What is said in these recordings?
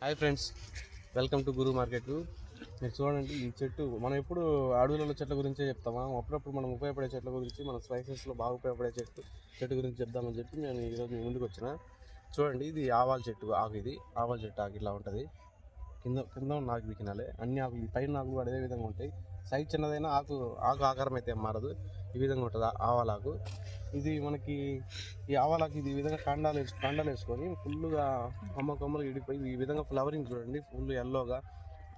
Hi friends, welcome to Guru market. మీరు చూడండి, ఈ చెట్టు మనం ఎప్పుడు అడవులలో చెట్ల గురించే చెప్తామా, అప్పుడప్పుడు మనం ఉపయోగపడే చెట్ల గురించి, మన స్పైసెస్లో బాగా ఉపయోగపడే చెట్టు గురించి చెప్దామని చెప్పి నేను ఈరోజు మీ ముందుకు వచ్చిన. చూడండి, ఇది ఆవాల చెట్టు ఆకు. ఇది ఆవాల చెట్టు ఆకు ఇట్లా ఉంటుంది. కింద కింద ఉన్న ఆకు బికినాలే, అన్ని ఆకులు పైన ఆకులు అదే విధంగా ఉంటాయి. సైజ్ చిన్నదైనా ఆకు ఆకారం అయితే మారదు. ఈ విధంగా ఉంటుంది ఆవాలాకు. ఇది మనకి ఈ ఆవాలాకు ఇది ఈ విధంగా కాండాలు వేసుకొని ఫుల్గా కొమ్మలు ఇడిపోయి ఈ విధంగా ఫ్లవరింగ్ చూడండి, ఫుల్ ఎల్లోగా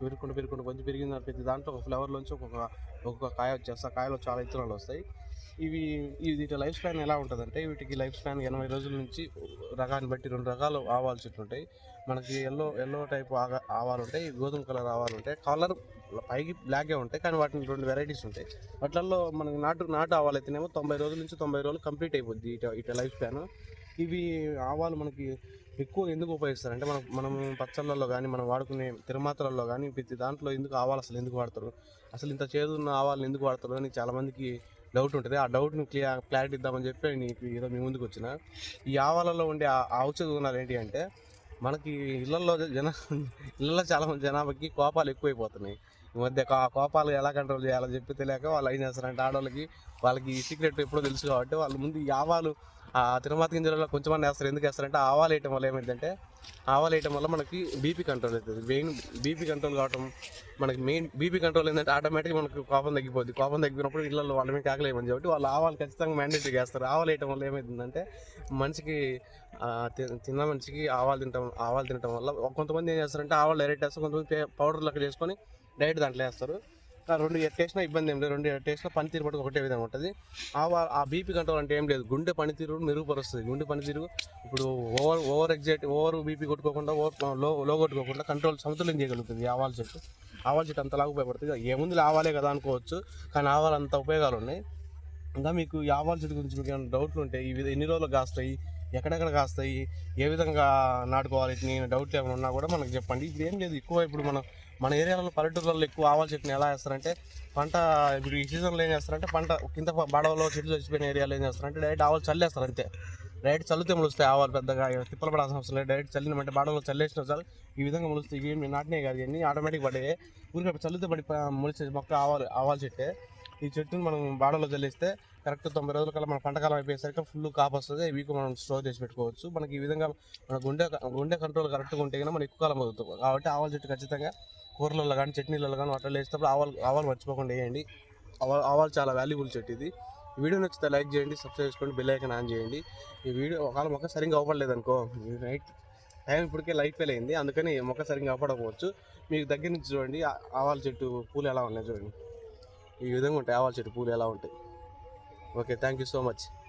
పెరుగుకుంటూ కొంచెం పెరిగిన ప్రతి దాంట్లో ఒక ఫ్లవర్లోంచి ఒక్కొక్క కాయ వచ్చేస్తాయి. కాయలో చాలా ఇత్తనాలు వస్తాయి. వీటి లైఫ్ స్పాన్ ఎలా ఉంటుందంటే, వీటికి లైఫ్ స్పాన్ 80 రోజుల నుంచి రకాన్ని బట్టి 2 రకాలు ఆవాల చెట్లు ఉంటాయి. మనకి ఎల్లో టైప్ ఆవాలు ఉంటాయి, గోధుమ కలర్ ఆవాలు ఉంటాయి. కలర్ పైకి బ్లాక్గా ఉంటాయి, కానీ వాటిని 2 వెరైటీస్ ఉంటాయి. వాటిల్లో మనకి నాటు ఆవాలు అయితేనేమో 90 రోజుల నుంచి 90 రోజులు కంప్లీట్ అయిపోద్ది ఇట లైఫ్ స్పాన్. ఇవి ఆవాలు మనకి ఎక్కువ ఎందుకు ఉపయోగిస్తారంటే, మనం పచ్చళ్ళల్లో కానీ, మనం వాడుకునే తిరుమాతలలో కానీ, ప్రతి దాంట్లో ఎందుకు ఆవాలు అసలు ఎందుకు వాడతారు, అసలు ఇంత చేదున్న ఆవాలను ఎందుకు వాడతారు అని చాలామందికి డౌట్ ఉంటుంది. ఆ డౌట్ని క్లారిటీ ఇద్దామని చెప్పి నీకు ఈరోజు మీ ముందుకు వచ్చిన. ఈ ఆవాలలో ఉండే ఆ ఔషధ గుణాలు ఏంటి అంటే, మనకి ఇళ్ళల్లో చాలామంది జనాభాకి కోపాలు ఎక్కువైపోతున్నాయి. ఈ మధ్య కోపాలు ఎలా కంట్రోల్ చేయాలో చెప్పి తెలియక వాళ్ళు ఏం చేస్తారంటే, వాళ్ళకి ఈ సీక్రెట్ ఎప్పుడో తెలుసు కాబట్టి వాళ్ళు ముందు ఈ ఆవాలు ఆ తిరుమల గింజలలో కొంచెం వేస్తారు. ఎందుకు వేస్తారంటే, ఆవాలు వేయటం వల్ల ఏమైందంటే, ఆవాలు వేయటం వల్ల మనకి బీపీ కంట్రోల్ అవుతుంది. బీపీ కంట్రోల్ కావటం, మనకి మెయిన్ బీపీ కంట్రోల్ ఏంటంటే ఆటోమేటిక్గా మనకు కోపం తగ్గిపోద్ది. కోపం తగ్గినప్పుడు ఇళ్ళల్లో వాళ్ళ మీద కాకలేమని కాబట్టి వాళ్ళు ఆవాలు ఖచ్చితంగా మ్యాండేటరీ చేస్తారు. ఆవాలు వేయటం వల్ల ఏమవుతుందంటే, మనిషికి తిన్న మనిషికి ఆవాలు తినటం వల్ల కొంతమంది ఏం చేస్తారంటే ఆవాలు డైరెక్ట్ వేస్తారు, కొంతమంది పౌడర్ లెక్క చేసుకొని డైరెక్ట్ దాంట్లో వేస్తారు. రెండు టేస్ట్నా ఇబ్బంది ఏం లేదు, రెండు టేస్ట్లో పనితీరు పట్టుకు ఒకటే విధంగా ఉంటుంది. ఆ బీపీ కంట్రోల్ అంటే ఏం లేదు, గుండె పనితీరు మెరుగుపరుస్తుంది. గుండె పనితీరు ఇప్పుడు ఓవర్ బీపీ కొట్టుకోకుండా, లో కొట్టుకోకుండా సమతుల్యం చేయగలుగుతుంది ఆవాల చెట్టు అంతలాగా ఉపయోగపడుతుంది. ఏముంది ఆవాలే కదా అనుకోవచ్చు, కానీ ఆవాలు అంత ఉపయోగాలు ఉన్నాయి. ఇంకా మీకు ఈ ఆవాల చెట్టు గురించి మీకు ఏమైనా డౌట్లు ఉంటే, ఎన్ని రోజులు కాస్తాయి, ఎక్కడెక్కడ కాస్తాయి, ఏ విధంగా నాటుకోవాలి, నేను డౌట్లు ఏమైనా ఉన్నా కూడా మనకు చెప్పండి. ఇప్పుడు ఏం లేదు, ఇప్పుడు మన ఏరియాలో పల్లెటూరులలో ఎక్కువ ఆవాల చెట్టుని ఎలా వేస్తారంటే, ఇప్పుడు ఈ సీజన్లో ఏం చేస్తారంటే, పంట కింద బాడవలో చెట్లు చచ్చిపోయిన ఏరియాలో ఏం చేస్తారంటే డైరెక్ట్ ఆవాలు చల్లేస్తారు అంతే. డైరెక్ట్ చల్లితే మొలుస్తాయి ఆవాలు, పెద్దగా తిప్పలు పడాల్సిన అవసరం లేదు. డైరెక్ట్ చల్లినమంటే బాడవలో చల్లేసిన చాలు ఈ విధంగా మొలుస్తాయి. ఇవి ఏమి నాటినే కాదు, ఇవన్నీ ఆటోమేటిక్ పడే ఊరికి చల్లితే మొలిచే మొక్క ఆవాల చెట్టే. ఈ చెట్టుని మనం బాడలో చల్లిస్తే కరెక్ట్ 90 రోజుల కల్లా మన పంటకాలం అయిపోయేసరికి ఫుల్ కాపు వస్తుంది. వీక్ మనం స్టోర్ చేసి పెట్టుకోవచ్చు. మనకి ఈ విధంగా మన గుండె కంట్రోల్ కరెక్ట్గా ఉంటే కన్నా మనం ఎక్కువ కాలం అవుతుంది. కాబట్టి ఆవాల చెట్టు ఖచ్చితంగా కూరలలో కానీ, చట్నీలలో కానీ, వాటిలో వేసేటప్పుడు ఆవాలు మర్చిపోకుండా వేయండి. ఆవాలు చాలా వాల్యుబుల్ చెట్టు ఇది. ఈ వీడియో నచ్చితే లైక్ చేయండి, సబ్స్క్రైబ్ చేసుకోండి, బెల్ ఐకాన్ ఆన్ చేయండి. ఈ వీడియో ఒకవేళ మొక్క సరిగ్గా అవ్వలేదు అనుకో, నైట్ టైం ఇప్పటికే లైట్ ఫెయిల్ అయింది, అందుకని మొక్క సరిగ్గా అవ్వకపోవచ్చు. మీకు దగ్గర నుంచి చూడండి ఆవాల చెట్టు పూలు ఎలా ఉన్నాయి చూడండి. ఈ విధంగా ఉంటాయి ఆవాల చెట్టు పూలు ఎలా ఉంటాయి. Okay, thank you so much.